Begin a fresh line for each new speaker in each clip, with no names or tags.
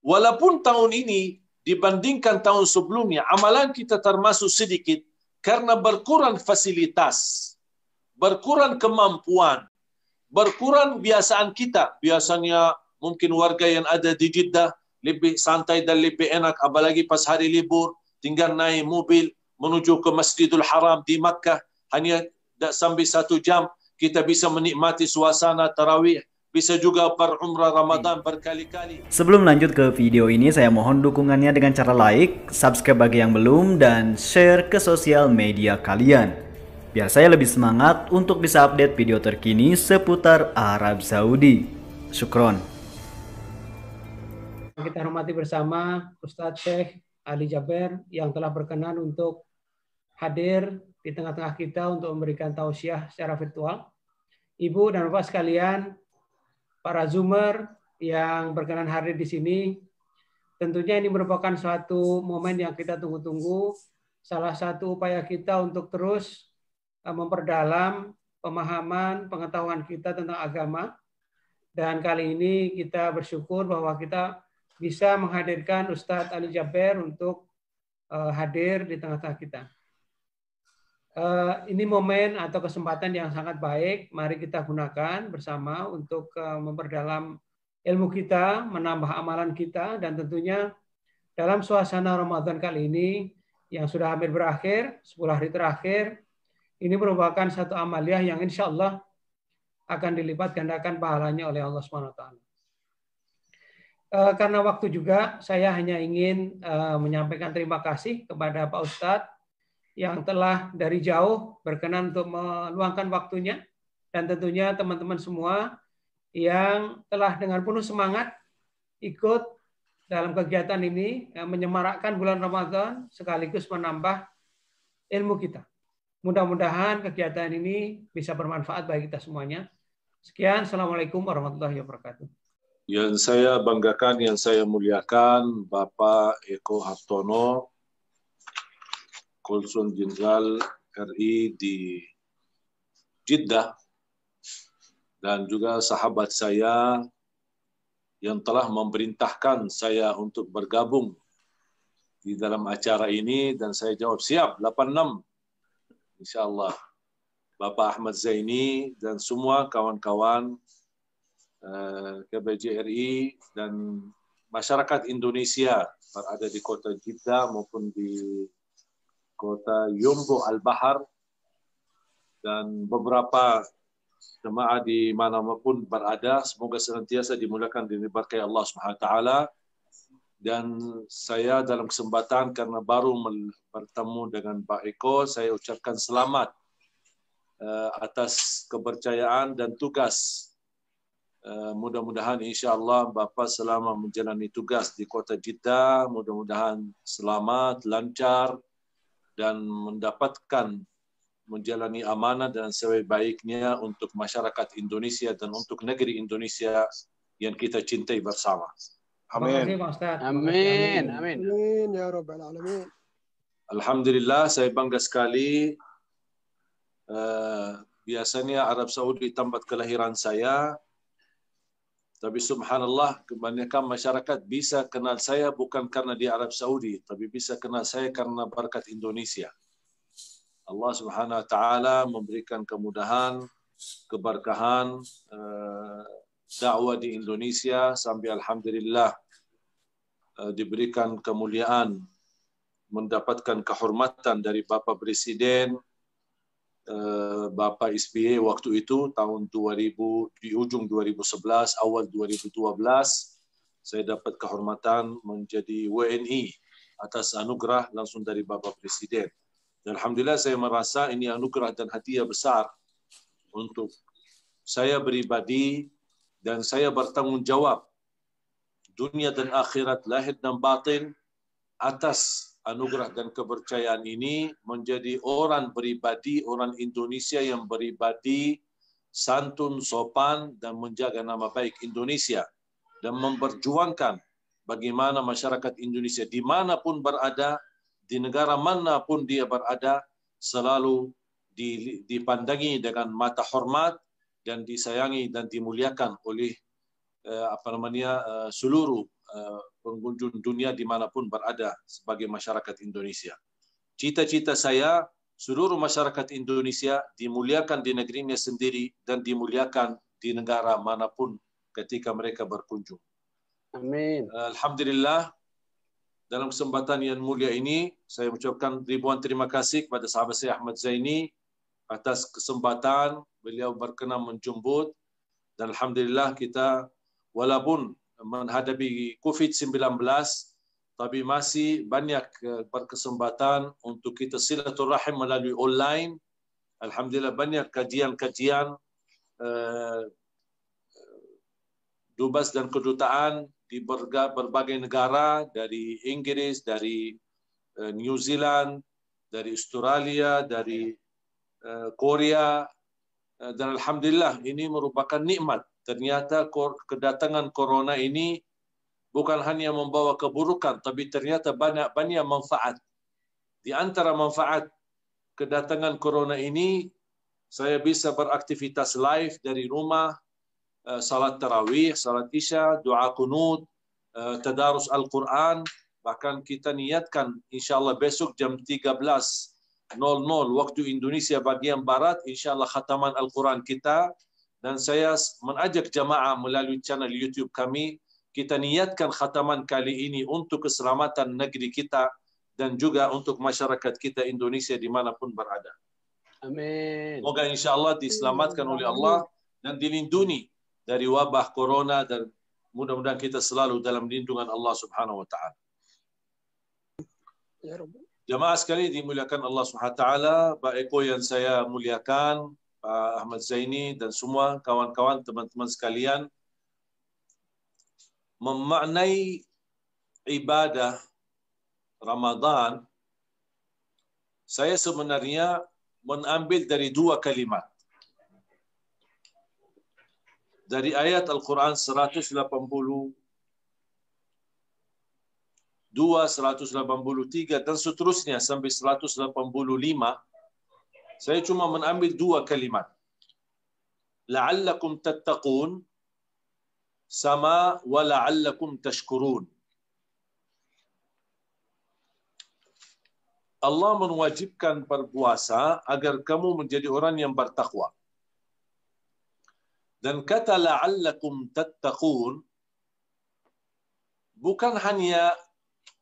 walaupun tahun ini dibandingkan tahun sebelumnya, amalan kita termasuk sedikit karena berkurang fasilitas, berkurang kemampuan, berkurang biasaan kita. Biasanya mungkin warga yang ada di Jeddah lebih santai dan lebih enak, apalagi pas hari libur, tinggal naik mobil menuju ke Masjidil Haram di Makkah, hanya sampai 1 jam kita bisa menikmati suasana tarawih, bisa juga berumrah Ramadan berkali-kali.
Sebelum lanjut ke video ini, saya mohon dukungannya dengan cara like, subscribe bagi yang belum, dan share ke sosial media kalian. Biar saya lebih semangat untuk bisa update video terkini seputar Arab Saudi. Syukron.
Kita hormati bersama Ustadz Syekh Ali Jaber yang telah berkenan untuk hadir di tengah-tengah kita untuk memberikan tausiah secara virtual. Ibu dan Bapak sekalian, para Zoomer yang berkenan hadir di sini, tentunya ini merupakan suatu momen yang kita tunggu-tunggu, salah satu upaya kita untuk terus memperdalam pemahaman, pengetahuan kita tentang agama. Dan kali ini kita bersyukur bahwa kita bisa menghadirkan Ustadz Ali Jaber untuk hadir di tengah-tengah kita. Ini momen atau kesempatan yang sangat baik. Mari kita gunakan bersama untuk memperdalam ilmu kita, menambah amalan kita, dan tentunya dalam suasana Ramadan kali ini yang sudah hampir berakhir, 10 hari terakhir, ini merupakan satu amaliyah yang insya Allah akan dilipat gandakan pahalanya oleh Allah SWT. Karena waktu juga, saya hanya ingin menyampaikan terima kasih kepada Pak Ustadz yang telah dari jauh berkenan untuk meluangkan waktunya, dan tentunya teman-teman semua yang telah dengan penuh semangat ikut dalam kegiatan ini, menyemarakkan bulan Ramadan sekaligus menambah ilmu kita. Mudah-mudahan kegiatan ini bisa bermanfaat bagi kita semuanya. Sekian, Assalamualaikum warahmatullahi wabarakatuh.
Yang saya banggakan, yang saya muliakan, Bapak Eko Hartono, Konsul Jenderal RI di Jeddah, dan juga sahabat saya yang telah memerintahkan saya untuk bergabung di dalam acara ini, dan saya jawab siap 86 insyaallah. Bapak Ahmad Zaini dan semua kawan-kawan KBJ RI dan masyarakat Indonesia berada di kota Jeddah maupun di kota Yumbu Al-Bahar, dan beberapa jemaah di manapun berada, semoga senantiasa dimuliakan dan diberkahi Allah Subhanahu wa taala. Dan saya dalam kesempatan karena baru bertemu dengan Pak Eko, saya ucapkan selamat atas kepercayaan dan tugas. Mudah-mudahan insya-Allah Bapak selama menjalani tugas di kota Jeddah, mudah-mudahan selamat, lancar, dan mendapatkan menjalani amanah dan sebaik-baiknya untuk masyarakat Indonesia dan untuk negeri Indonesia yang kita cintai bersama. Amin.
Amin. Amin. Amin ya rabbal alamin.
Alhamdulillah, saya bangga sekali. Biasanya Arab Saudi tempat kelahiran saya, tapi subhanallah kebanyakan masyarakat bisa kenal saya bukan karena di Arab Saudi, tapi bisa kenal saya karena berkat Indonesia. Allah Subhanahu wa taala memberikan kemudahan, keberkahan dakwah di Indonesia sampai alhamdulillah diberikan kemuliaan mendapatkan kehormatan dari Bapak Presiden Bapak SBY waktu itu tahun 2000, di ujung 2011 awal 2012 saya dapat kehormatan menjadi WNI atas anugerah langsung dari Bapak Presiden. Dan alhamdulillah saya merasa ini anugerah dan hadiah besar untuk saya pribadi, dan saya bertanggung jawab dunia dan akhirat, lahir dan batin atas anugerah dan kepercayaan ini, menjadi orang pribadi, orang Indonesia yang pribadi, santun, sopan, dan menjaga nama baik Indonesia, dan memperjuangkan bagaimana masyarakat Indonesia dimanapun berada, di negara manapun dia berada, selalu dipandangi dengan mata hormat dan disayangi dan dimuliakan oleh seluruh pengunjung dunia dimanapun berada sebagai masyarakat Indonesia. Cita-cita saya, seluruh masyarakat Indonesia dimuliakan di negerinya sendiri dan dimuliakan di negara manapun ketika mereka berkunjung.
Amin.
Alhamdulillah, dalam kesempatan yang mulia ini, saya mengucapkan ribuan terima kasih kepada sahabat saya Ahmad Zaini atas kesempatan beliau berkenan menjemput. Dan Alhamdulillah kita walaupun menghadapi COVID-19, tapi masih banyak berkesempatan untuk kita silaturahim melalui online. Alhamdulillah banyak kajian-kajian dubes dan kedutaan di berbagai negara, dari Inggris, dari New Zealand, dari Australia, dari Korea, dan Alhamdulillah ini merupakan nikmat. Ternyata kedatangan corona ini bukan hanya membawa keburukan, tapi ternyata banyak manfaat. Di antara manfaat kedatangan corona ini, saya bisa beraktivitas live dari rumah, salat tarawih, salat isya, doa kunut, tadarus Al-Quran. Bahkan kita niatkan insyaAllah besok jam 13.00 waktu Indonesia bagian Barat, insyaAllah khataman Al-Quran kita. Dan saya mengajak jamaah melalui channel YouTube kami, kita niatkan khataman kali ini untuk keselamatan negeri kita dan juga untuk masyarakat kita Indonesia dimanapun berada.
Amin.
Semoga insyaAllah diselamatkan oleh Allah dan dilindungi dari wabah corona, dan mudah-mudahan kita selalu dalam lindungan Allah Subhanahu wa taala.
Ya Rabb.
Jamaah sekali dimuliakan Allah Subhanahu wa taala, Pak Eko yang saya muliakan, Pak Ahmad Zaini dan semua kawan-kawan teman-teman sekalian, memaknai ibadah Ramadan, saya sebenarnya mengambil dari dua kalimat. Dari ayat Al-Quran 182, 183 dan seterusnya sampai 185, saya cuma mengambil dua kalimat. La'allakum tattaqun sama wa la'allakum tashkurun. Allah mewajibkan berpuasa agar kamu menjadi orang yang bertakwa. Dan kata la'allakum tattaqun bukan hanya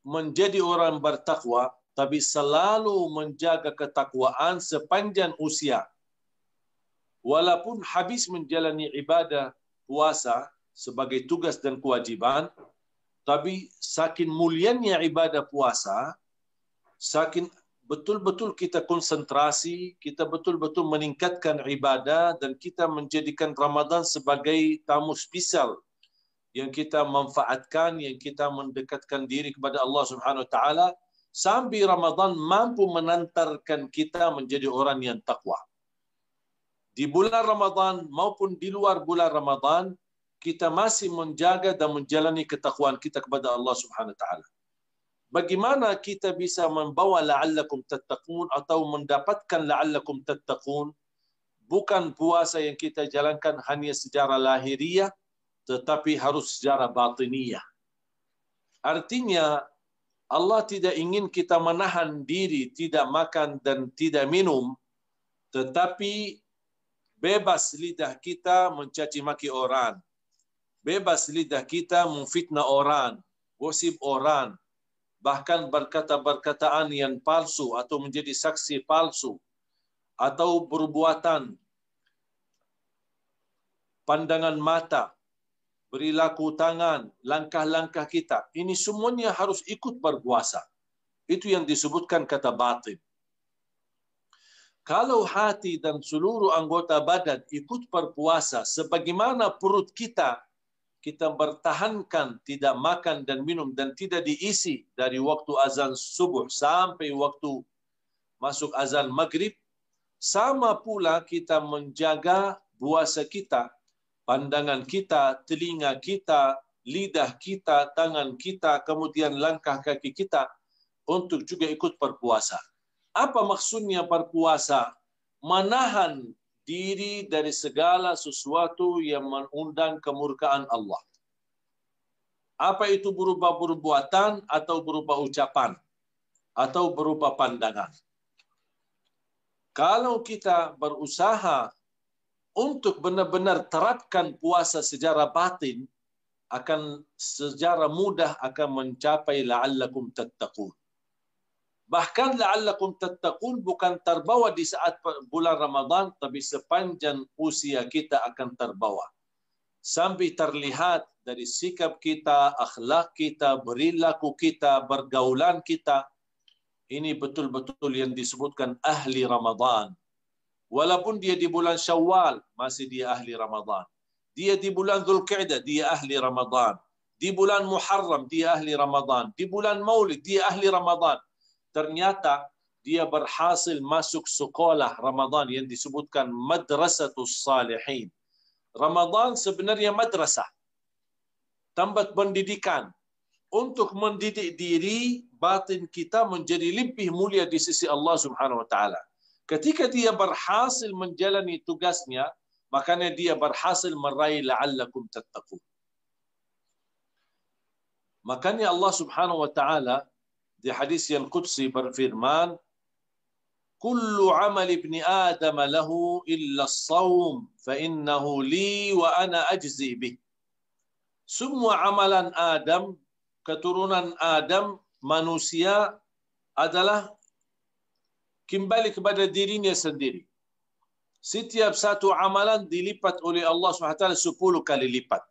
menjadi orang bertakwa, tapi selalu menjaga ketakwaan sepanjang usia. Walaupun habis menjalani ibadah puasa sebagai tugas dan kewajiban, tapi saking mulianya ibadah puasa, saking betul-betul kita konsentrasi, kita betul-betul meningkatkan ibadah, dan kita menjadikan Ramadan sebagai tamu spesial yang kita manfaatkan, yang kita mendekatkan diri kepada Allah Subhanahu wa taala, sampai Ramadan mampu menantarkan kita menjadi orang yang takwa. Di bulan Ramadan maupun di luar bulan Ramadan, kita masih menjaga dan menjalani ketakwaan kita kepada Allah Subhanahu wa taala. Bagaimana kita bisa membawa la'allakum tattaqun atau mendapatkan la'allakum tattaqun? Bukan puasa yang kita jalankan hanya secara lahiriah, tetapi harus secara batiniyah. Artinya, Allah tidak ingin kita menahan diri, tidak makan dan tidak minum, tetapi bebas lidah kita mencaci maki orang, bebas lidah kita memfitnah orang, gosip orang, bahkan berkata-perkataan yang palsu atau menjadi saksi palsu, atau perbuatan, pandangan mata, perilaku tangan, langkah-langkah kita. Ini semuanya harus ikut berpuasa. Itu yang disebutkan kata batin. Kalau hati dan seluruh anggota badan ikut berpuasa sebagaimana perut kita bertahankan tidak makan dan minum dan tidak diisi dari waktu azan subuh sampai waktu masuk azan maghrib, sama pula kita menjaga puasa kita, pandangan kita, telinga kita, lidah kita, tangan kita, kemudian langkah kaki kita untuk juga ikut berpuasa. Apa maksudnya berpuasa? Menahan diri dari segala sesuatu yang mengundang kemurkaan Allah. Apa itu berupa perbuatan atau berupa ucapan atau berupa pandangan. Kalau kita berusaha untuk benar-benar terapkan puasa secara batin, akan secara mudah akan mencapai la'allakum tattaqun. Bahkan la'allakum tattaqun bukan terbawa di saat bulan Ramadan, tapi sepanjang usia kita akan terbawa. Sampai terlihat dari sikap kita, akhlak kita, perilaku kita, pergaulan kita. Ini betul-betul yang disebutkan ahli Ramadan. Walaupun dia di bulan Syawal, masih dia ahli Ramadan. Dia di bulan Dzulqa'dah, dia ahli Ramadan. Di bulan Muharram, dia ahli Ramadan. Di bulan Maulid, dia ahli Ramadan. Ternyata dia berhasil masuk sekolah Ramadan yang disebutkan Madrasatus Salihin. Ramadan sebenarnya madrasah, tempat pendidikan untuk mendidik diri batin kita menjadi lebih mulia di sisi Allah Subhanahu wa taala. Ketika dia berhasil menjalani tugasnya, makanya dia berhasil meraih la'allakum tattaqun. Makanya Allah Subhanahu wa taala di hadis yang qudsi berfirman, kullu amal ibni Adam lahu illa as-sawm fa innahu li wa ana ajzi bih. Semua amalan Adam, keturunan Adam, manusia adalah kembali kepada dirinya sendiri. Setiap satu amalan dilipat oleh Allah SWT 10 kali lipat.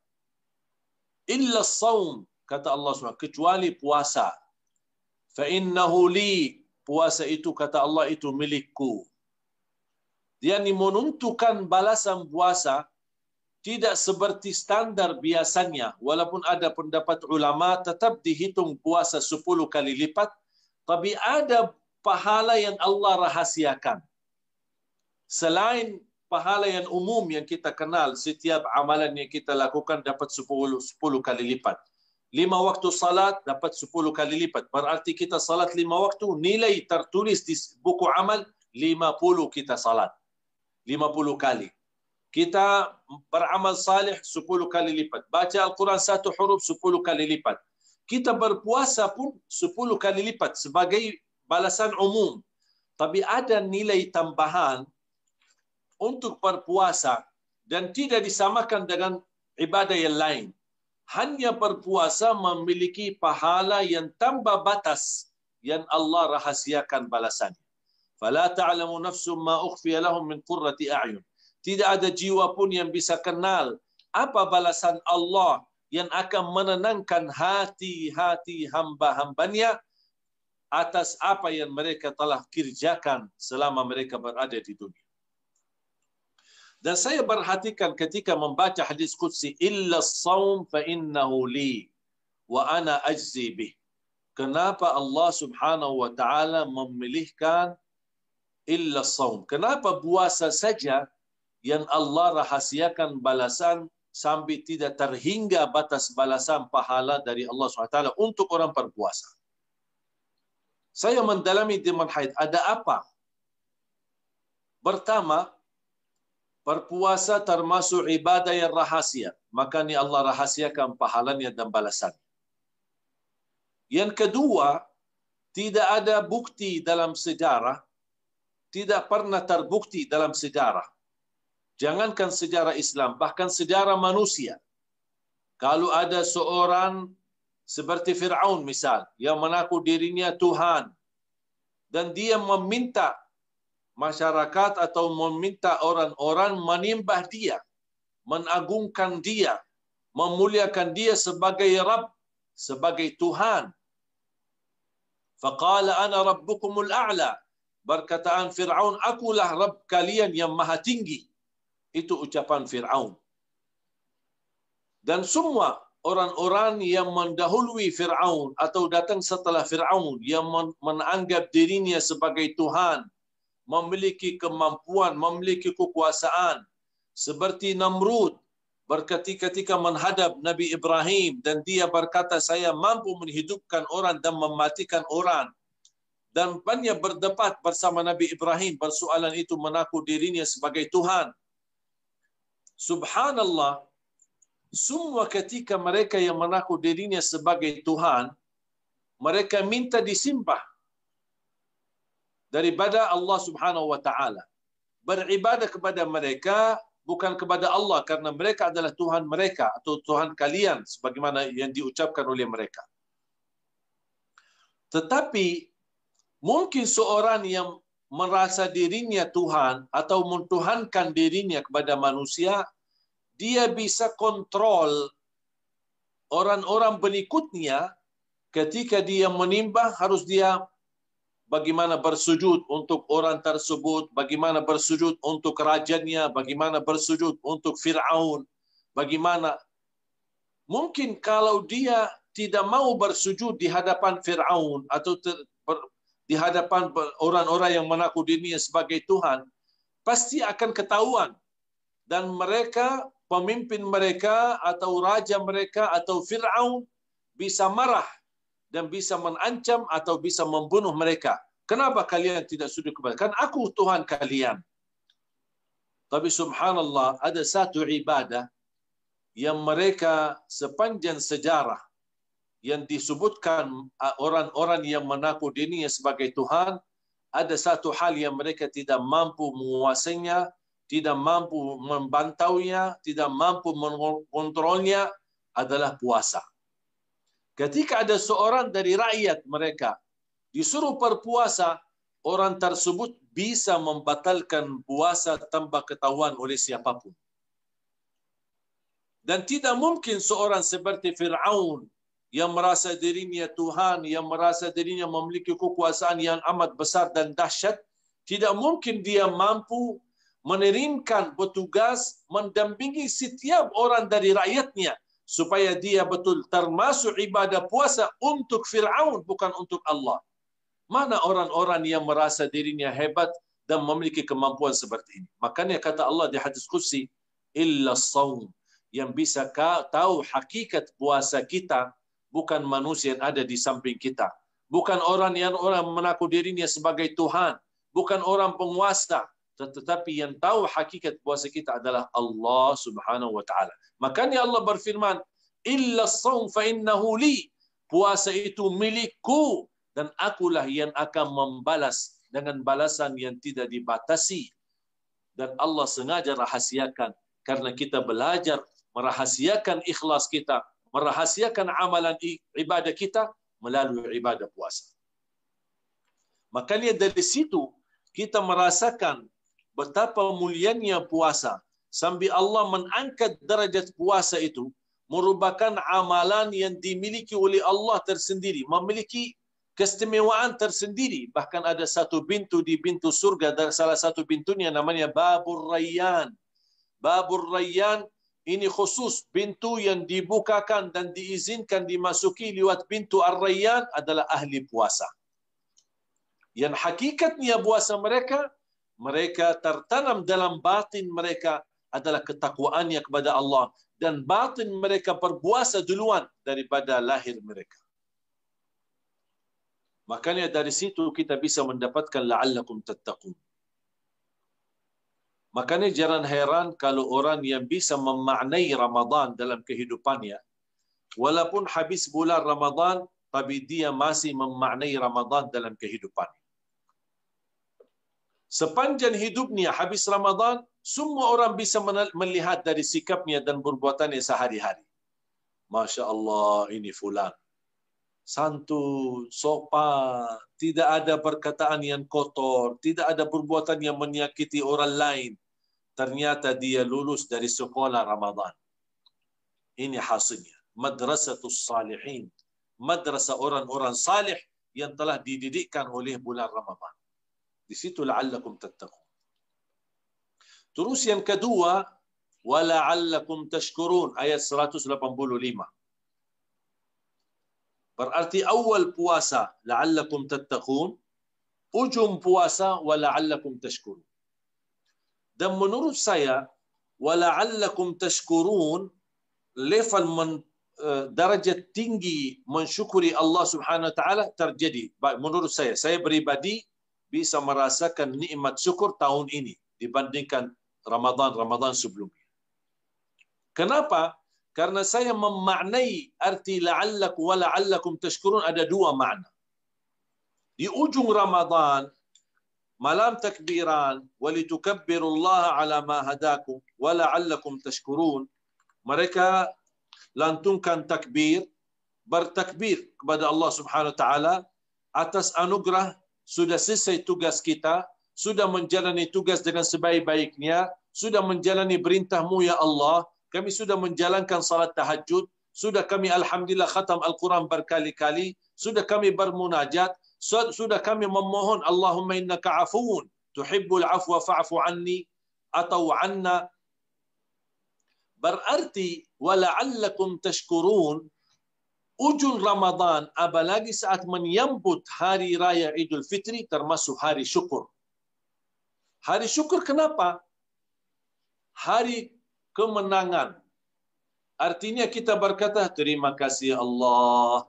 Illa as-sawm, kata Allah SWT, kecuali puasa. Fa innahu li, puasa itu kata Allah itu milikku. Dia menentukan balasan puasa tidak seperti standar biasanya. Walaupun ada pendapat ulama tetap dihitung puasa 10 kali lipat, tapi ada pahala yang Allah rahasiakan. Selain pahala yang umum yang kita kenal, setiap amalan yang kita lakukan dapat 10 kali lipat. 5 waktu salat dapat 10 kali lipat. Berarti kita salat 5 waktu, nilai tertulis di buku amal 50 kita salat. 50 kali. Kita beramal salih 10 kali lipat. Baca Al-Quran 1 huruf 10 kali lipat. Kita berpuasa pun 10 kali lipat sebagai balasan umum. Tapi ada nilai tambahan untuk berpuasa dan tidak disamakan dengan ibadah yang lain. Hanya berpuasa memiliki pahala yang tanpa batas yang Allah rahasiakan balasannya. Fala ta'lamu nafsum ma ukhfiya lahum min qurrati a'yun. Tidak ada jiwa pun yang bisa kenal apa balasan Allah yang akan menenangkan hati-hati hamba-hambanya atas apa yang mereka telah kerjakan selama mereka berada di dunia. Dan saya perhatikan ketika membaca hadis qudsi, illa as-sawm fa innahu li wa ana ajzi bih. Kenapa Allah Subhanahu wa taala memilihkan illa as-sawm? Kenapa puasa saja yang Allah rahasiakan balasan sampai tidak terhingga batas balasan pahala dari Allah SWT untuk orang berpuasa? Saya mendalami di manhaj, ada apa? Pertama, berpuasa termasuk ibadah yang rahasia. Makanya Allah rahasiakan pahalanya dan balasannya. Yang kedua, tidak ada bukti dalam sejarah, tidak pernah terbukti dalam sejarah. Jangankan sejarah Islam, bahkan sejarah manusia. Kalau ada seorang seperti Fir'aun misal, yang mengaku dirinya Tuhan, dan dia meminta masyarakat atau meminta orang-orang menyembah dia, mengagungkan dia, memuliakan dia sebagai Rabb, sebagai Tuhan. Faqala ana rabbukumul a'la. Berkataan Fir'aun, akulah Rabb kalian yang maha tinggi. Itu ucapan Fir'aun. Dan semua orang-orang yang mendahului Fir'aun atau datang setelah Fir'aun yang menganggap dirinya sebagai Tuhan, memiliki kemampuan, memiliki kekuasaan, seperti Namrud ketika menghadap Nabi Ibrahim dan dia berkata, saya mampu menghidupkan orang dan mematikan orang. Dan banyak berdebat bersama Nabi Ibrahim, persoalan itu mengaku dirinya sebagai Tuhan. Subhanallah, semua ketika mereka yang mengaku dirinya sebagai Tuhan, mereka minta disembah daripada Allah Subhanahu wa taala. Beribadah kepada mereka bukan kepada Allah, karena mereka adalah Tuhan mereka atau Tuhan kalian sebagaimana yang diucapkan oleh mereka. Tetapi mungkin seorang yang merasa dirinya Tuhan atau mentuhankan dirinya kepada manusia, dia bisa kontrol orang-orang berikutnya. Ketika dia menimbah, harus dia bagaimana bersujud untuk orang tersebut, bagaimana bersujud untuk rajanya, bagaimana bersujud untuk Fir'aun, bagaimana. Mungkin kalau dia tidak mau bersujud di hadapan Fir'aun atau di hadapan orang-orang yang mengaku dirinya sebagai Tuhan, pasti akan ketahuan. Dan mereka, pemimpin mereka atau raja mereka atau Fir'aun bisa marah dan bisa mengancam atau bisa membunuh mereka. Kenapa kalian tidak sujud kepada? Kan aku Tuhan kalian. Tapi subhanallah, ada satu ibadah yang mereka sepanjang sejarah yang disebutkan orang-orang yang mengaku dirinya sebagai Tuhan, ada satu hal yang mereka tidak mampu menguasainya, tidak mampu membantaunya, tidak mampu mengontrolnya, adalah puasa. Ketika ada seorang dari rakyat mereka disuruh berpuasa, orang tersebut bisa membatalkan puasa tanpa ketahuan oleh siapapun. Dan tidak mungkin seorang seperti Fir'aun yang merasa dirinya Tuhan, yang merasa dirinya memiliki kekuasaan yang amat besar dan dahsyat, tidak mungkin dia mampu mengirimkan petugas mendampingi setiap orang dari rakyatnya supaya dia betul termasuk ibadah puasa untuk Fir'aun, bukan untuk Allah. Mana orang-orang yang merasa dirinya hebat dan memiliki kemampuan seperti ini? Makanya kata Allah di hadis qudsi, illa shaum, yang bisa tahu hakikat puasa kita bukan manusia yang ada di samping kita, bukan orang mengaku dirinya sebagai Tuhan, bukan orang penguasa, tetapi yang tahu hakikat puasa kita adalah Allah Subhanahu wa taala. Makanya Allah berfirman, illa shaum fa innahu li, puasa itu milikku dan akulah yang akan membalas dengan balasan yang tidak dibatasi. Dan Allah sengaja rahasiakan karena kita belajar merahasiakan ikhlas kita, merahasiakan amalan ibadah kita melalui ibadah puasa. Makanya dari situ kita merasakan betapa mulianya puasa, sambil Allah mengangkat derajat puasa itu merupakan amalan yang dimiliki oleh Allah tersendiri, memiliki keistimewaan tersendiri. Bahkan ada satu pintu di pintu surga, dan salah satu pintunya namanya Babur Rayyan. Babur Rayyan ini khusus pintu yang dibukakan dan diizinkan dimasuki lewat pintu Ar-Rayyan adalah ahli puasa. Yang hakikatnya puasa mereka, mereka tertanam dalam batin mereka adalah ketakwaannya kepada Allah, dan batin mereka berpuasa duluan daripada lahir mereka. Makanya dari situ kita bisa mendapatkan la'allakum tattaqun. Makanya jangan heran kalau orang yang bisa memaknai Ramadan dalam kehidupannya, walaupun habis bulan Ramadan, tapi dia masih memaknai Ramadan dalam kehidupannya. Sepanjang hidupnya habis Ramadan, semua orang bisa melihat dari sikapnya dan perbuatannya sehari-hari. Masya Allah, ini fulan santun, sopan, tidak ada perkataan yang kotor, tidak ada perbuatan yang menyakiti orang lain. Ternyata dia lulus dari sekolah Ramadan. Ini hasilnya. Madrasatus salihin. Madrasah orang-orang salih yang telah dididikkan oleh bulan Ramadan. Di situ la'allakum tattaqun. Terus yang kedua, wa la'allakum tashkurun, ayat 185. Berarti awal puasa la'allakum tattaqun, ujung puasa wa la'allakum tashkurun. Dan menurut saya wa la'allakum tashkurun level darjat tinggi mensyukuri Allah Subhanahu wa taala terjadi. Menurut saya pribadi bisa merasakan nikmat syukur tahun ini dibandingkan Ramadan sebelumnya. Kenapa? Karena saya memaknai arti la'allakum wa la'allakum tashkurun ada dua makna. Di ujung Ramadan, malam takbiran, walitukabbirullaha ala ma hadakum wa la'allakum tashkurun. Mereka lantunkan takbir, bertakbir kepada Allah Subhanahu wa taala atas anugerah, sudah selesai tugas kita, sudah menjalani tugas dengan sebaik-baiknya, sudah menjalani perintah-Mu ya Allah, kami sudah menjalankan salat tahajud, sudah kami alhamdulillah khatam Al-Quran berkali-kali, sudah kami bermunajat, sudah kami memohon Allahumma innaka afuun tuhibbul afwa fa'fu anni atau anna. Berarti wala'allakum tashkurun, ujung Ramadan apalagi saat menyambut hari raya Idul Fitri termasuk hari syukur. Hari syukur kenapa? Hari kemenangan. Artinya kita berkata terima kasih Allah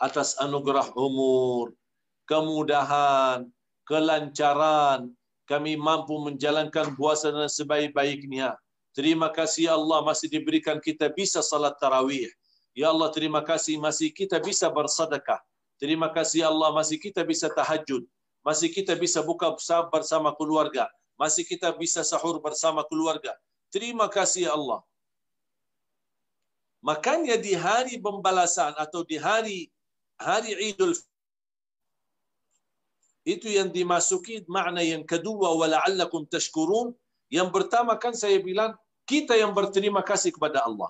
atas anugerah umur, kemudahan, kelancaran, kami mampu menjalankan puasa dengan sebaik-baiknya. Terima kasih Allah masih diberikan kita bisa salat tarawih. Ya Allah terima kasih masih kita bisa bersedekah. Terima kasih Allah masih kita bisa tahajud. Masih kita bisa buka bersama keluarga. Masih kita bisa sahur bersama keluarga. Terima kasih Allah. Makanya di hari pembalasan atau di hari Idul itu yang dimasuki makna yang kedua wala'allakum tashkurun. Yang pertama kan saya bilang kita yang berterima kasih kepada Allah.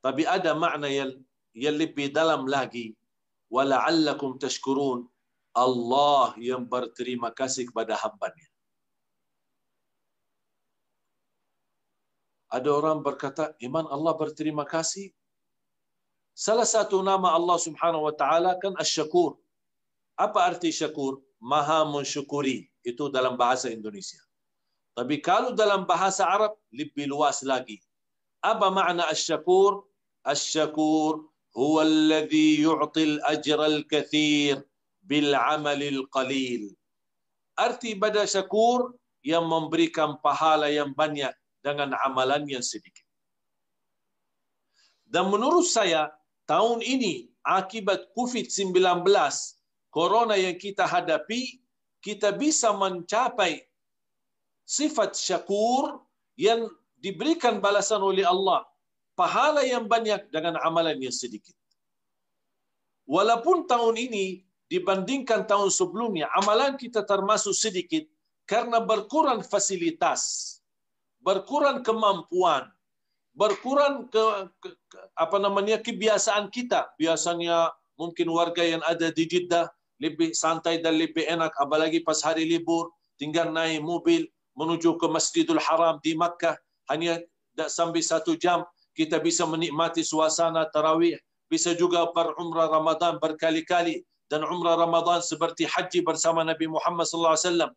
Tapi ada makna yang lebih dalam lagi. Wala'allakum tashkurun. Allah yang berterima kasih kepada hamba-Nya. Ada orang berkata, iman Allah berterima kasih. Salah satu nama Allah Subhanahu wa taala kan Asy-Syakur. Apa arti syakur? Maha mensyukuri. Itu dalam bahasa Indonesia. Tapi kalau dalam bahasa Arab lebih luas lagi. Apa makna Asy-Syakur? Asy-Syakur huwa alladhi yu'til ajral katsir bil amalil qalil. Arti pada syakur yang memberikan pahala yang banyak dengan amalan yang sedikit. Dan menurut saya tahun ini akibat COVID-19 Corona yang kita hadapi, kita bisa mencapai sifat syakur yang diberikan balasan oleh Allah. Pahala yang banyak dengan amalan yang sedikit. Walaupun tahun ini dibandingkan tahun sebelumnya, amalan kita termasuk sedikit karena berkurang fasilitas, berkurang kemampuan, berkurang kebiasaan kita. Biasanya mungkin warga yang ada di Jeddah lebih santai dan lebih enak, apalagi pas hari libur, tinggal naik mobil menuju ke Masjidul Haram di Makkah, hanya sampai 1 jam kita bisa menikmati suasana tarawih, bisa juga berumrah Ramadan berkali-kali, dan umrah Ramadan seperti haji bersama Nabi Muhammad SAW.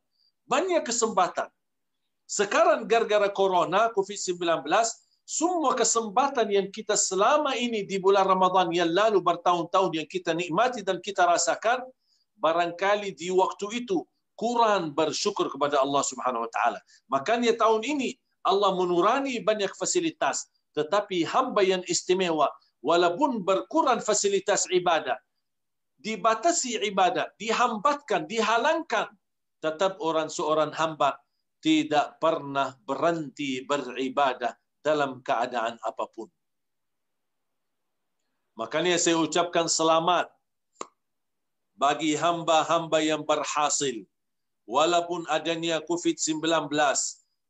Banyak kesempatan. Sekarang gara-gara Corona, COVID-19, semua kesempatan yang kita selama ini di bulan Ramadan yang lalu bertahun-tahun yang kita nikmati dan kita rasakan, barangkali di waktu itu kurang bersyukur kepada Allah Subhanahu wa taala. Makanya tahun ini Allah menurani banyak fasilitas, tetapi hamba yang istimewa walaupun berkurang fasilitas ibadah, dibatasi ibadah, dihambatkan, dihalangkan, tetap seorang hamba tidak pernah berhenti beribadah dalam keadaan apapun. Makanya saya ucapkan selamat bagi hamba-hamba yang berhasil. Walaupun adanya COVID-19,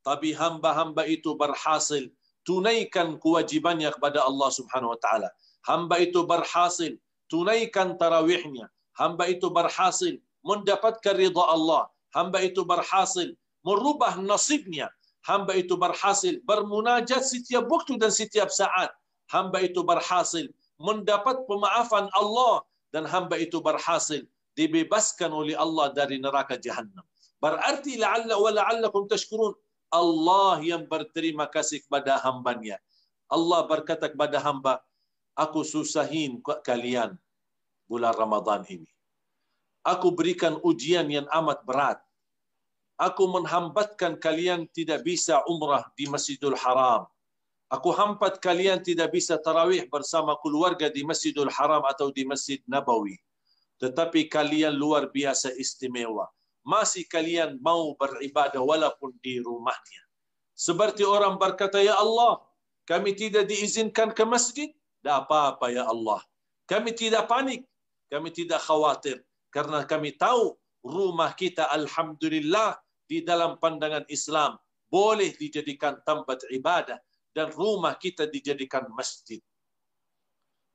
tapi hamba-hamba itu berhasil tunaikan kewajibannya kepada Allah Subhanahu wa taala. Hamba itu berhasil tunaikan tarawihnya. Hamba itu berhasil mendapatkan ridha Allah. Hamba itu berhasil merubah nasibnya. Hamba itu berhasil bermunajat setiap waktu dan setiap saat. Hamba itu berhasil mendapat pemaafan Allah, dan hamba itu berhasil dibebaskan oleh Allah dari neraka Jahannam. Berarti la'allakum tashkurun, Allah yang berterima kasih kepada hambanya. Allah berkata kepada hamba, aku susahin kalian bulan Ramadan ini. Aku berikan ujian yang amat berat. Aku menghambatkan kalian tidak bisa umrah di Masjidul Haram. Aku hampat kalian tidak bisa tarawih bersama keluarga di Masjidul Haram atau di Masjid Nabawi. Tetapi kalian luar biasa istimewa. Masih kalian mau beribadah walaupun di rumahnya. Seperti orang berkata, ya Allah, kami tidak diizinkan ke masjid. Tak apa-apa ya Allah. Kami tidak panik. Kami tidak khawatir. Karena kami tahu rumah kita alhamdulillah di dalam pandangan Islam boleh dijadikan tempat ibadah. Dan rumah kita dijadikan masjid.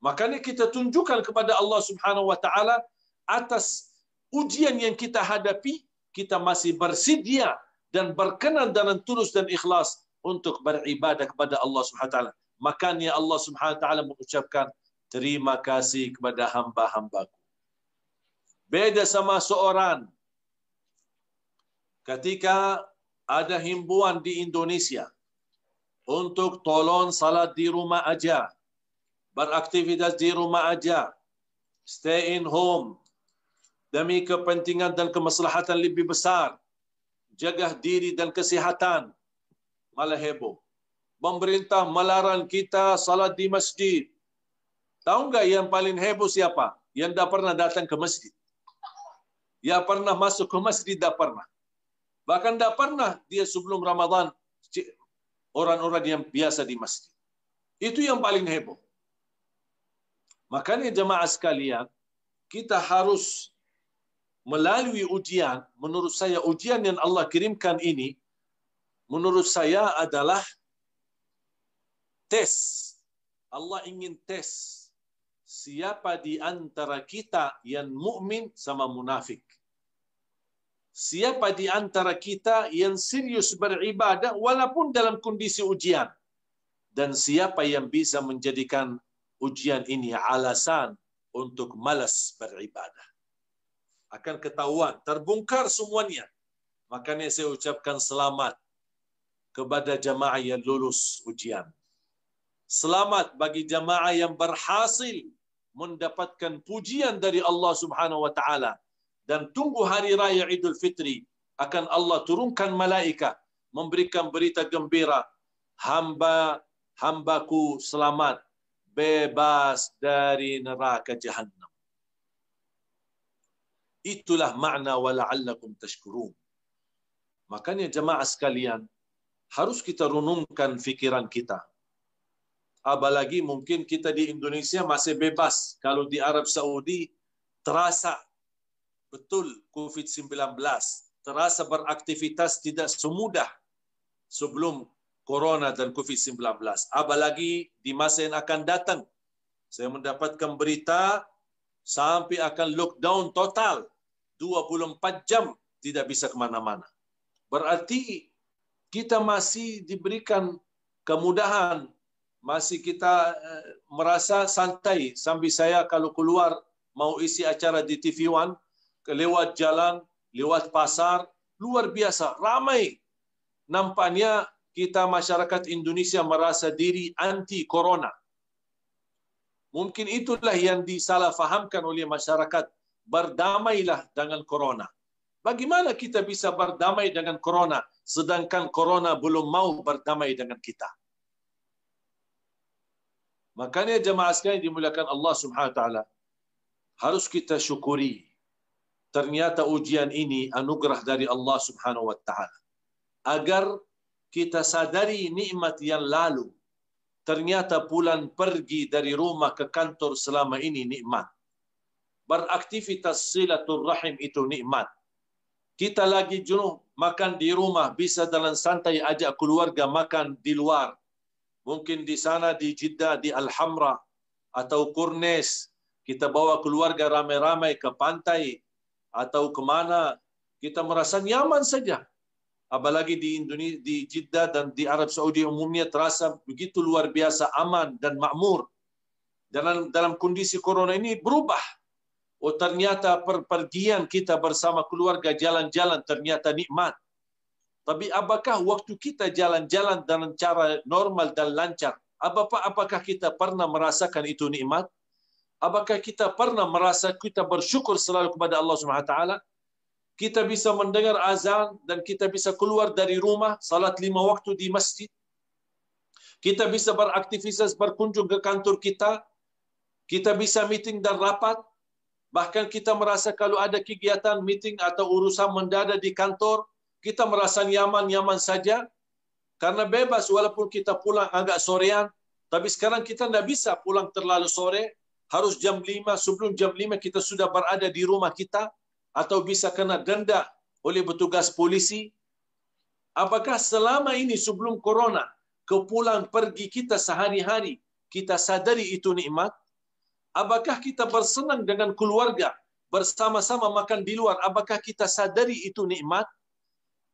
Makanya kita tunjukkan kepada Allah Subhanahu wa taala atas ujian yang kita hadapi, kita masih bersedia dan berkenan dengan tulus dan ikhlas untuk beribadah kepada Allah Subhanahu wa taala. Makanya Allah Subhanahu wa taala mengucapkan terima kasih kepada hamba-hambaku. Beda sama seorang ketika ada himbauan di Indonesia untuk tolong salat di rumah aja, beraktivitas di rumah aja, stay in home, demi kepentingan dan kemaslahatan lebih besar, jaga diri dan kesihatan, malah heboh. Pemerintah melarang kita salat di masjid. Tahu nggak yang paling heboh siapa? Yang tidak pernah datang ke masjid. Yang pernah masuk ke masjid tidak pernah. Bahkan tidak pernah dia sebelum Ramadan orang-orang yang biasa di masjid. Itu yang paling heboh. Makanya jemaah sekalian, kita harus melalui ujian. Menurut saya ujian yang Allah kirimkan ini, menurut saya adalah tes. Allah ingin tes siapa di antara kita yang mukmin sama munafik. Siapa di antara kita yang serius beribadah walaupun dalam kondisi ujian. Dan siapa yang bisa menjadikan ujian ini alasan untuk malas beribadah. Akan ketahuan, terbongkar semuanya. Makanya saya ucapkan selamat kepada jamaah yang lulus ujian. Selamat bagi jamaah yang berhasil mendapatkan pujian dari Allah Subhanahu wa taala. Dan tunggu hari raya Idul Fitri akan Allah turunkan malaikat memberikan berita gembira, hambaku selamat bebas dari neraka jahannam. Itulah makna wala'allakum tashkurun. Makanya jemaah sekalian, harus kita renungkan fikiran kita. Apalagi mungkin kita di Indonesia masih bebas. Kalau di Arab Saudi terasa betul COVID-19, terasa beraktivitas tidak semudah sebelum Corona dan COVID-19. Apalagi di masa yang akan datang. Saya mendapatkan berita sampai akan lockdown total. 24 jam tidak bisa kemana-mana. Berarti kita masih diberikan kemudahan. Masih kita merasa santai. Sampai saya kalau keluar mau isi acara di TV One, lewat jalan, lewat pasar, luar biasa, ramai. Nampaknya kita masyarakat Indonesia merasa diri anti-corona. Mungkin itulah yang disalahfahamkan oleh masyarakat. Berdamailah dengan corona. Bagaimana kita bisa berdamai dengan corona, sedangkan corona belum mau berdamai dengan kita? Makanya jemaah sekalian dimuliakan Allah Subhanahu wa taala, harus kita syukuri. Ternyata ujian ini anugerah dari Allah Subhanahu wa taala. Agar kita sadari nikmat yang lalu. Ternyata pulang pergi dari rumah ke kantor selama ini nikmat. Beraktivitas silaturrahim itu nikmat. Kita lagi jenuh makan di rumah, bisa dalam santai ajak keluarga makan di luar. Mungkin di sana di Jeddah, di Al-Hamra atau Kurnes, kita bawa keluarga ramai-ramai ke pantai atau kemana, kita merasa nyaman saja. Apalagi di Indonesia, di Jeddah dan di Arab Saudi umumnya terasa begitu luar biasa aman dan makmur. Dalam kondisi corona ini berubah. Oh ternyata perpergian kita bersama keluarga jalan-jalan ternyata nikmat. Tapi apakah waktu kita jalan-jalan dengan cara normal dan lancar, apakah kita pernah merasakan itu nikmat? Apakah kita pernah merasa kita bersyukur selalu kepada Allah Subhanahu wa taala? Kita bisa mendengar azan dan kita bisa keluar dari rumah, salat 5 waktu di masjid. Kita bisa beraktivitas, berkunjung ke kantor kita. Kita bisa meeting dan rapat. Bahkan kita merasa kalau ada kegiatan meeting atau urusan mendadak di kantor, kita merasa nyaman-nyaman saja. Karena bebas walaupun kita pulang agak sorean. Tapi sekarang kita tidak bisa pulang terlalu sore. Harus jam 5, sebelum jam 5 kita sudah berada di rumah kita. Atau bisa kena denda oleh petugas polisi. Apakah selama ini sebelum corona, kepulang pergi kita sehari-hari, kita sadari itu nikmat? Apakah kita bersenang dengan keluarga, bersama-sama makan di luar, apakah kita sadari itu nikmat?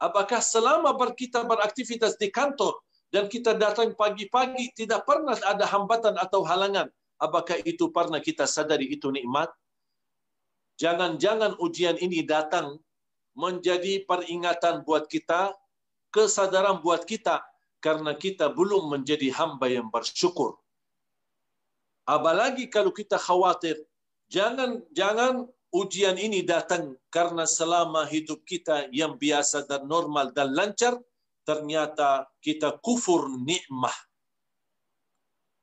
Apakah selama kita beraktivitas di kantor, dan kita datang pagi-pagi, tidak pernah ada hambatan atau halangan, apakah itu pernah kita sadari itu nikmat? Jangan-jangan ujian ini datang menjadi peringatan buat kita, kesadaran buat kita, karena kita belum menjadi hamba yang bersyukur. Apalagi kalau kita khawatir, jangan ujian ini datang karena selama hidup kita yang biasa dan normal dan lancar, ternyata kita kufur nikmah.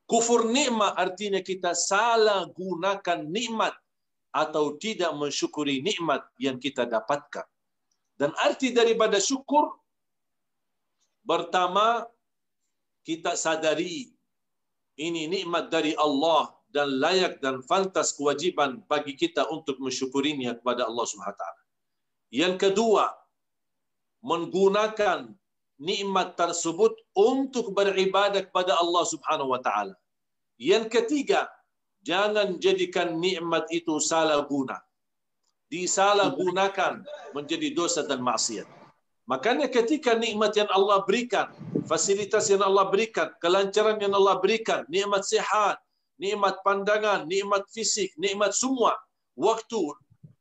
Kufur nikmah artinya kita salah gunakan nikmat atau tidak mensyukuri nikmat yang kita dapatkan. Dan arti daripada syukur, pertama, kita sadari ini nikmat dari Allah dan layak dan pantas kewajiban bagi kita untuk mensyukurinya kepada Allah SWT. Yang kedua, menggunakan nikmat tersebut untuk beribadah kepada Allah SWT. Yang ketiga, jangan jadikan nikmat itu salah guna. Disalahgunakan menjadi dosa dan maksiat. Makanya ketika nikmat yang Allah berikan, fasilitas yang Allah berikan, kelancaran yang Allah berikan, nikmat sihat, nikmat pandangan, nikmat fisik, nikmat semua, waktu,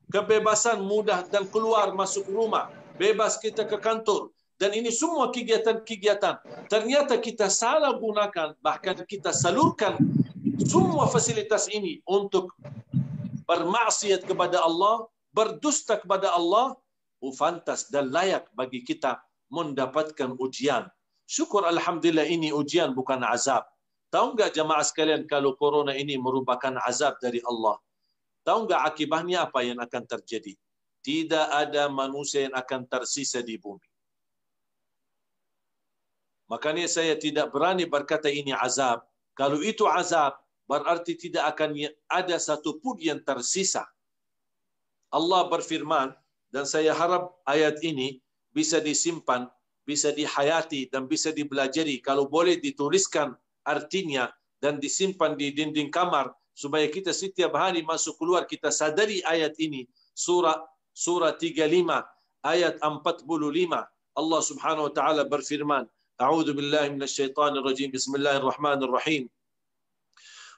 kebebasan mudah dan keluar masuk rumah, bebas kita ke kantor, dan ini semua kegiatan-kegiatan. Ternyata kita salah gunakan, bahkan kita salurkan semua fasilitas ini untuk bermaksiat kepada Allah, berdusta kepada Allah. Fantas dan layak bagi kita mendapatkan ujian. Syukur alhamdulillah ini ujian bukan azab. Tahu enggak jamaah sekalian kalau corona ini merupakan azab dari Allah? Tahu enggak akibatnya apa yang akan terjadi? Tidak ada manusia yang akan tersisa di bumi. Makanya saya tidak berani berkata ini azab. Kalau itu azab, berarti tidak akan ada satu pun yang tersisa. Allah berfirman, dan saya harap ayat ini bisa disimpan, bisa dihayati, dan bisa dipelajari. Kalau boleh dituliskan artinya dan disimpan di dinding kamar, supaya kita setiap hari masuk keluar, kita sadari ayat ini. Surah 35, ayat 45. Allah subhanahu wa ta'ala berfirman, A'udhu billahi minasyaitanir rajim, Bismillahirrahmanirrahim.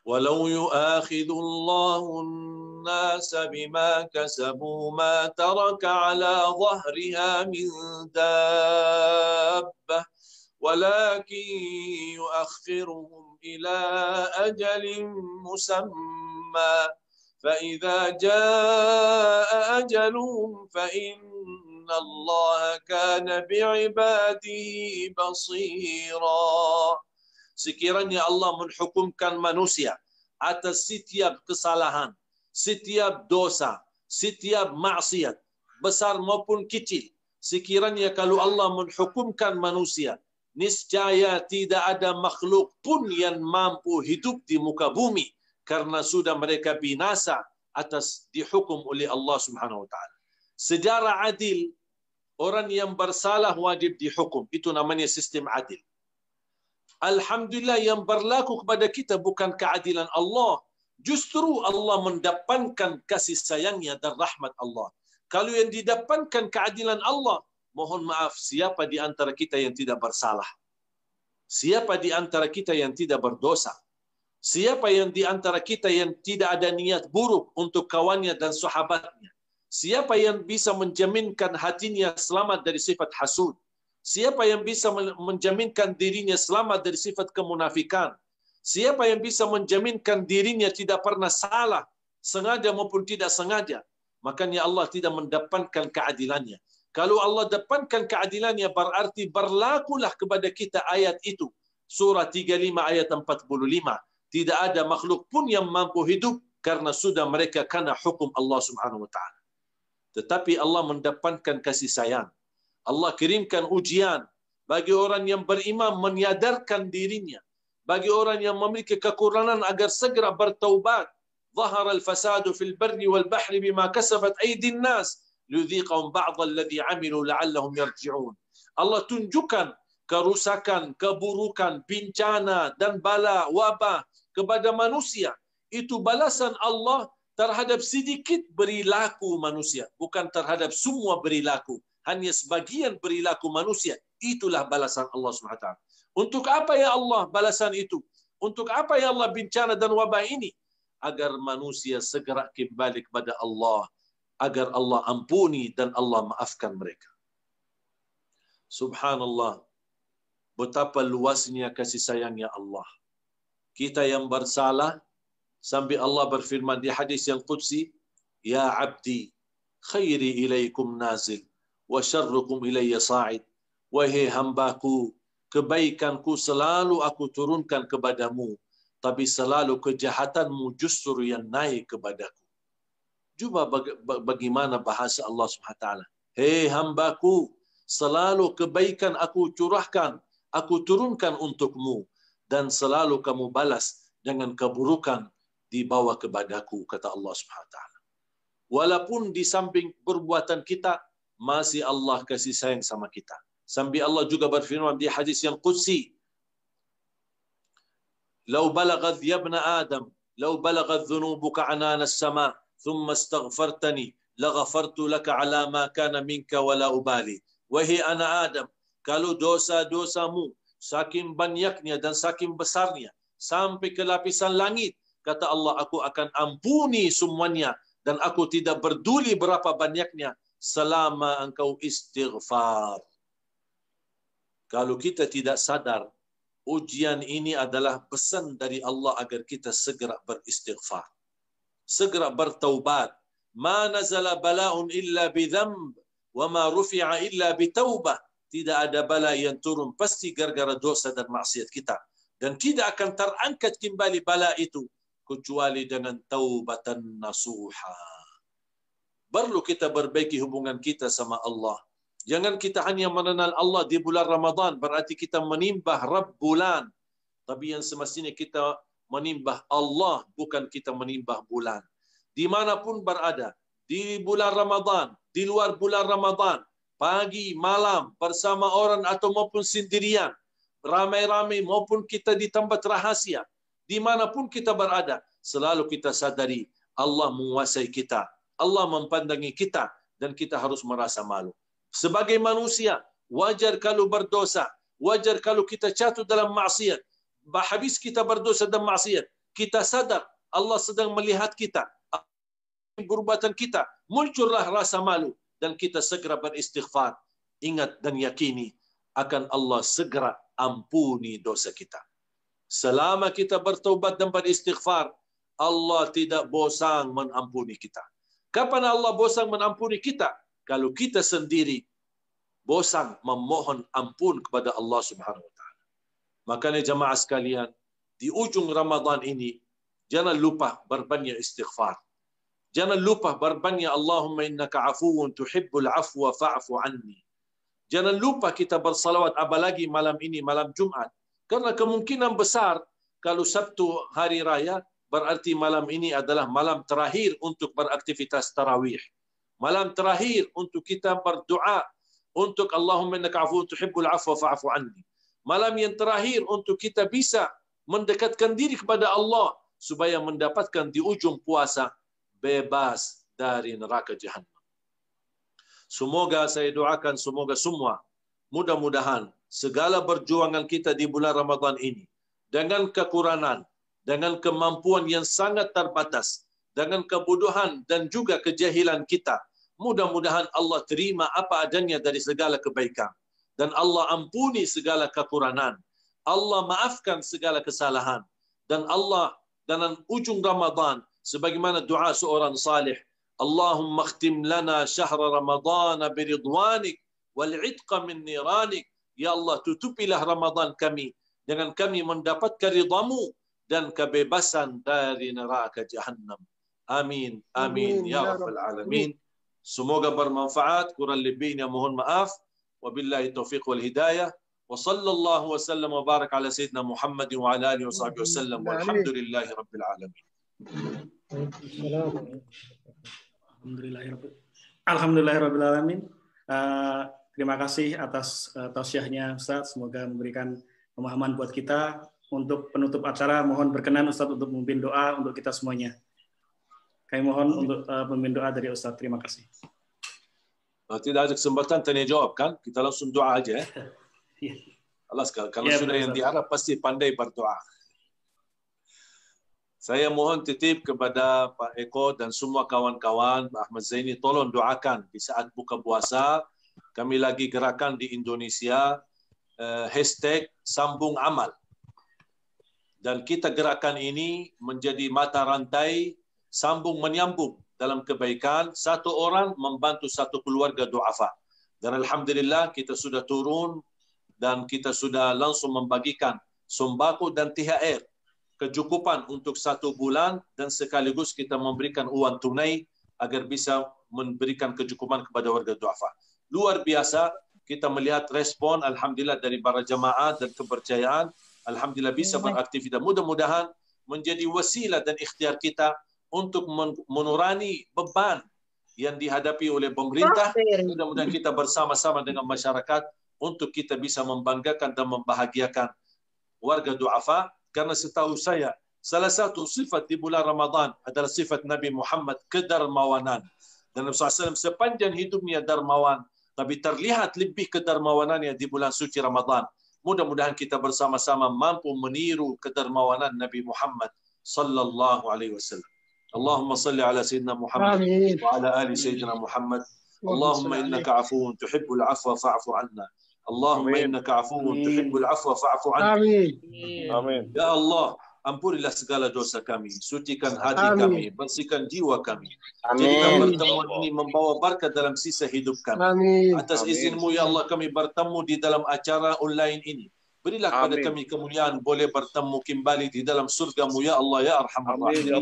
ولو يؤاخذ الله الناس بما كسبوا ما ترك على ظهرها من دابة ولكن يؤخرهم إلى أجل مسمى فإذا جاء أجلهم فإن الله كان بعباده بصيرا. Sekiranya Allah menghukumkan manusia atas setiap kesalahan, setiap dosa, setiap maksiat, besar maupun kecil. Sekiranya kalau Allah menghukumkan manusia, niscaya tidak ada makhluk pun yang mampu hidup di muka bumi, karena sudah mereka binasa atas dihukum oleh Allah Subhanahu wa taala. Secara adil, orang yang bersalah wajib dihukum. Itu namanya sistem adil. Alhamdulillah yang berlaku kepada kita bukan keadilan Allah. Justru Allah mendapatkan kasih sayangnya dan rahmat Allah. Kalau yang didapatkan keadilan Allah, mohon maaf, siapa di antara kita yang tidak bersalah? Siapa di antara kita yang tidak berdosa? Siapa yang di antara kita yang tidak ada niat buruk untuk kawannya dan sahabatnya? Siapa yang bisa menjaminkan hatinya selamat dari sifat hasud? Siapa yang bisa menjaminkan dirinya selamat dari sifat kemunafikan? Siapa yang bisa menjaminkan dirinya tidak pernah salah, sengaja maupun tidak sengaja? Makanya Allah tidak mendapatkan keadilannya. Kalau Allah dapatkan keadilannya, berarti berlakulah kepada kita ayat itu. Surah 35 ayat 45. Tidak ada makhluk pun yang mampu hidup karena sudah mereka kena hukum Allah Subhanahu wa taala. Tetapi Allah mendapatkan kasih sayang. Allah kirimkan ujian bagi orang yang beriman menyadarkan dirinya. Bagi orang yang memiliki kekurangan agar segera bertaubat. ظهر الفساد في البر والبحر بما كسبت أيدي الناس ليذيقهم بعض الذي عملوا لعلهم يرجعون. Allah tunjukkan kerusakan, keburukan, bencana dan bala, wabah kepada manusia. Itu balasan Allah terhadap sedikit perilaku manusia, bukan terhadap semua perilaku. Hanya sebagian perilaku manusia. Itulah balasan Allah SWT. Untuk apa ya Allah balasan itu? Untuk apa ya Allah bencana dan wabah ini? Agar manusia segera kembali kepada Allah. Agar Allah ampuni dan Allah maafkan mereka. Subhanallah. Betapa luasnya kasih sayangnya Allah. Kita yang bersalah, sampai Allah berfirman di hadis yang qudsi, Ya abdi, khairi ilaikum nazil, wa syarrukum ilayya sa'id. Wahai hambaku, kebaikanku selalu aku turunkan kepadamu, tapi selalu kejahatanmu justru yang naik kepadaku. Cuba bagaimana bahasa Allah SWT. Hei hambaku, selalu kebaikan aku curahkan, aku turunkan untukmu, dan selalu kamu balas dengan keburukan dibawa kepadaku, kata Allah SWT. Walaupun di samping perbuatan kita, masih Allah kasih sayang sama kita. Sampai Allah juga berfirman di hadis yang qudsi, "Lau balaghat ya ibn Adam, lau balaghat dhunubuka anana as-sama, thumma astaghfartani, laghafartu laka ala ma kana minka wala ubali." Wahai anak Adam, kalau dosa-dosamu saking banyaknya dan saking besarnya sampai ke lapisan langit, kata Allah, aku akan ampuni semuanya dan aku tidak peduli berapa banyaknya selama engkau istighfar. Kalau kita tidak sadar, ujian ini adalah pesan dari Allah agar kita segera beristighfar, segera bertaubat. Ma nazala bala'un illa bidhanb wa ma rufi'a illa bitaubah. Tidak ada bala yang turun pasti gara-gara dosa dan maksiat kita, dan tidak akan terangkat kembali bala itu kecuali dengan taubatan nasuha. Perlu kita perbaiki hubungan kita sama Allah. Jangan kita hanya mengenal Allah di bulan Ramadan, berarti kita menimbah Rabb bulan. Tapi yang semestinya kita menimbah Allah, bukan kita menimbah bulan. Dimanapun berada, di bulan Ramadan, di luar bulan Ramadan, pagi, malam, bersama orang atau maupun sendirian, ramai-ramai maupun kita di tempat rahasia, dimanapun kita berada, selalu kita sadari Allah menguasai kita, Allah mempandangi kita, dan kita harus merasa malu. Sebagai manusia, wajar kalau berdosa, wajar kalau kita jatuh dalam maksiat. Habis kita berdosa dan maksiat, kita sadar Allah sedang melihat kita, perbuatan kita, muncullah rasa malu, dan kita segera beristighfar. Ingat dan yakini akan Allah segera ampuni dosa kita. Selama kita bertaubat dan beristighfar, Allah tidak bosan mengampuni kita. Kapan Allah bosan mengampuni kita? Kalau kita sendiri bosan memohon ampun kepada Allah Subhanahu wa taala. Makanya jamaah sekalian, di ujung Ramadan ini jangan lupa berbanyak istighfar. Jangan lupa berbanyak Allahumma innaka afuwun tuhibbul afwa fa'fu anni. Jangan lupa kita bersalawat, apalagi malam ini, malam Jumat. Karena kemungkinan besar kalau Sabtu hari raya, berarti malam ini adalah malam terakhir untuk beraktivitas tarawih. Malam terakhir untuk kita berdoa untuk Allahumma innaka afuwun tuhibbul afwa fa'fu anni. Malam yang terakhir untuk kita bisa mendekatkan diri kepada Allah supaya mendapatkan di ujung puasa bebas dari neraka Jahannam. Semoga saya doakan, semoga semua mudah-mudahan segala perjuangan kita di bulan Ramadan ini dengan kekurangan, dengan kemampuan yang sangat terbatas, dengan kebodohan dan juga kejahilan kita, mudah-mudahan Allah terima apa adanya dari segala kebaikan, dan Allah ampuni segala kekurangan, Allah maafkan segala kesalahan, dan Allah dalam ujung Ramadan sebagaimana doa seorang salih, Allahumma khtim lana syahra Ramadhan biridwanik wal 'itqa min niranik. Ya Allah, tutupilah Ramadan kami dengan kami mendapatkan ridhamu dan kebebasan dari neraka Jahannam. Amin. Amin ya rabbal alamin. Semoga bermanfaat. Kurang lebihnya mohon maaf. Wabillahi taufiq wal hidayah. Wa sallallahu wa sallam wa barak ala sayyidina Muhammad wa ala alihi wa sahbihi wasallam. Walhamdulillahi rabbil alamin.
Alhamdulillahirabbil alamin. Terima kasih atas tausiahnya Ustaz. Semoga memberikan pemahaman buat kita. Untuk penutup acara, mohon berkenan Ustaz untuk memimpin doa untuk kita semuanya. Kami mohon untuk memimpin doa dari Ustaz. Terima kasih.
Tidak ada kesempatan tanya jawab kan? Kita langsung doa aja. Alas, kalau sudah yang diharap pasti pandai berdoa. Saya mohon titip kepada Pak Eko dan semua kawan-kawan, Pak Ahmad Zaini, tolong doakan di saat buka puasa. Kami lagi gerakan di Indonesia, hashtag sambung amal. Dan kita gerakan ini menjadi mata rantai sambung menyambung dalam kebaikan. Satu orang membantu satu keluarga du'afa. Dan alhamdulillah kita sudah turun dan kita sudah langsung membagikan sembako dan THR kecukupan untuk 1 bulan dan sekaligus kita memberikan uang tunai agar bisa memberikan kecukupan kepada warga du'afa. Luar biasa kita melihat respon alhamdulillah dari para jamaah dan kepercayaan. Alhamdulillah bisa beraktivitas. Mudah-mudahan menjadi wasilah dan ikhtiar kita untuk mengurangi beban yang dihadapi oleh pemerintah. Mudah-mudahan kita bersama-sama dengan masyarakat untuk kita bisa membanggakan dan membahagiakan warga du'afa. Karena setahu saya, salah satu sifat di bulan Ramadan adalah sifat Nabi Muhammad, kedermawanan. Dan Nabi SAW sepanjang hidupnya dermawan, tapi terlihat lebih kedermawanannya di bulan suci Ramadan. Mudah-mudahan kita bersama-sama mampu meniru kedermawanan Nabi Muhammad sallallahu alaihi wasallam. Allahumma salli ala sayyidina Muhammad wa ala ali sayyidina Muhammad. Allahumma innaka afuwun tuhibbul afwa fa'fu anna. Allahumma innaka afuwun tuhibbul afwa fa'fu anna. Amin. Ya Allah, ampunilah segala dosa kami, sucikan hati kami, bersihkan jiwa kami. Jadikan pertemuan ini membawa berkat dalam sisa hidup kami. Atas izin-Mu ya Allah kami bertemu di dalam acara online ini. Berilah kepada kami kemuliaan boleh bertemu kembali di dalam surga-Mu ya Allah ya Arhamar Rahimin.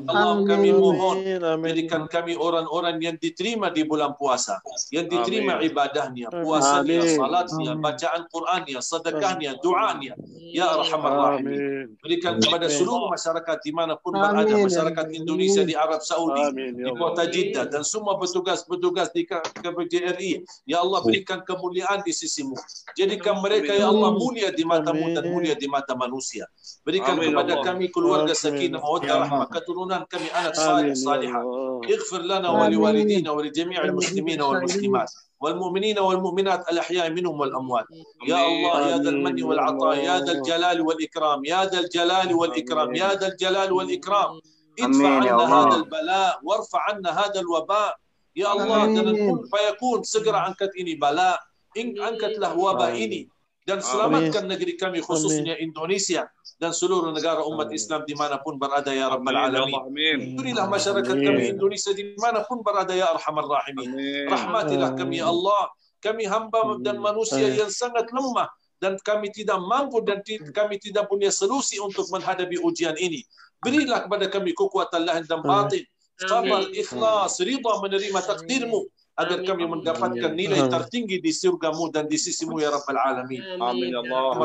Allah kami mohon jadikan kami orang-orang yang diterima di bulan puasa, yang diterima ibadahnya, puasanya, salatnya, bacaan Qur'annya, sedekahnya, doanya ya Arhamar Rahimin. Berikan kepada seluruh masyarakat dimanapun berada, masyarakat Indonesia di Arab Saudi, di kota Jeddah dan semua petugas-petugas di KBRI ya Allah berikan kemuliaan di sisi-Mu. Jadikan mereka ya Allah mulia di mata-Mu dan mulia di mata manusia. Berikan kepada kami keluarga sakinah mawaddah rahmah, keturunan kami anak salih salihah. Ighfir lana wa liwalidina wa li jami'il muslimina wal muslimat wal mu'minina wal mu'minat al ahya'i minhum wal amwat. Ya Allah ya dzal manni wal 'ata ya dzal jalali wal ikram ya dzal jalali wal ikram ya dzal jalali wal ikram. Idfa 'anna hadzal bala warfa 'anna hadzal waba. Ya Allah dan kun fayakun, segera angkat ini bala, angkatlah wabah ini dan selamatkan negeri kami khususnya Indonesia dan seluruh negara umat Islam dimanapun berada ya Rabbal Alamin. Berilah masyarakat kami Indonesia dimanapun berada ya Arhamar Rahimin. Rahmatilah kami ya Allah. Kami hamba dan manusia yang sangat lemah dan kami tidak mampu dan kami tidak punya solusi untuk menghadapi ujian ini. Berilah kepada kami kekuatan lahir dan batin, sabar, ikhlas, ridha menerima takdir-Mu agar kami mendapatkan nilai tertinggi di surga-Mu dan di sisi-Mu ya Rabbal Alamin. Amin ya Allah.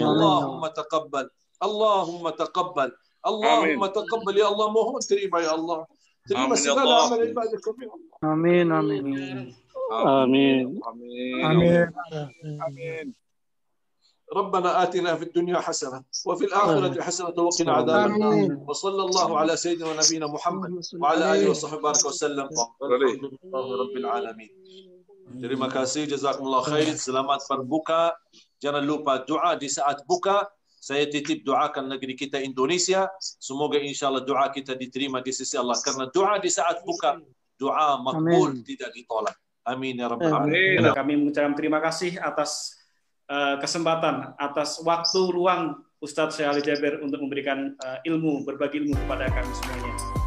Allahumma taqabbal. Allahumma taqabbal. Allahumma taqabbal ya Allah, mohon terima ya Allah. Terima segala amal ibadah kami ya Allah.
Amin amin. Amin. Amin. Amin.
ربنا آتنا في الدنيا حسنة وفي الآخرة حسنة وقنا عذاب النار وصلى الله على سيدنا ونبينا محمد وعلى آله وصحبه بارك وسلم والحمد لله رب العالمين. Terima kasih, jazakumullah khair. Selamat berbuka. Jangan lupa doa di saat buka. Saya titip doakan negeri kita Indonesia. Semoga insyaAllah doa kita diterima di sisi Allah. Karena doa di saat buka, doa makbul, tidak ditolak. Amin ya Rabbal Alamin.
Kami mengucapkan terima kasih atas kesempatan, atas waktu ruang Ustadz Syekh Ali Jaber untuk memberikan ilmu, berbagi ilmu kepada kami semuanya.